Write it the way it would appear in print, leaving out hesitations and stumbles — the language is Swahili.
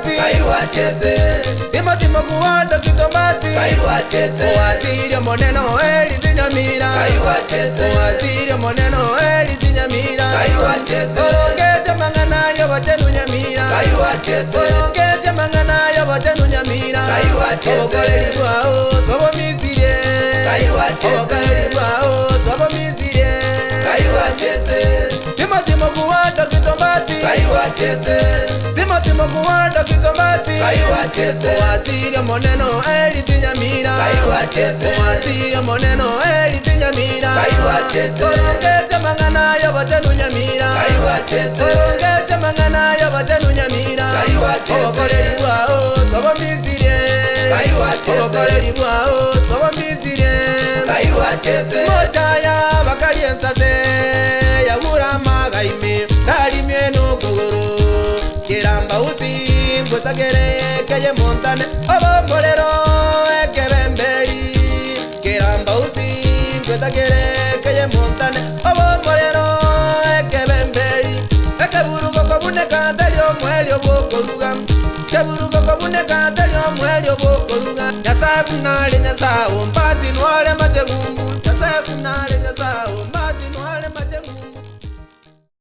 kitomati kaiwachete Timotimo kuwanda kitomati kaiwachete Waziri moneno eli tinyamira kaiwachete Waziri moneno eli tinyamira kaiwachete Orongete mangana yo bachenu nyamira kaiwachete Orongete mangana yo bachenu nyamira kaiwachete Okoleli kwao tobo misirie kaiwachete Okoleli kwao tobo misirie kaiwachete Timotimo kuwanda kitomati kaiwachete Timotimo kuwanda kitomati kaiwachete Waziri moneno eli tinyamira kaiwachete Waziri moneno eli tinyamira kaiwachete Orongete mangana yo bachenu nyamira kaiwachete Orongete mangana yo bachenu nyamira kaiwachete Okoleli kwao tobo misirie kaiwachete Okoleli kwao tobo misirie kaiwachete Mochaya bakali ensase ya burama gaime Dali mieno kuguru Kiramba uti ngutagere keye montane Obombolero ekebembeli Kiramba uti ngutagere keye montane Obombolero ekebembeli Ekeburuko kobune kandelio mweli obokoruga Keburuko kobune kandelio mweli obokoruga Nyasaye kunale nyasaye umpati nwale machegumbu Nyasaye kunale nyasaye umpati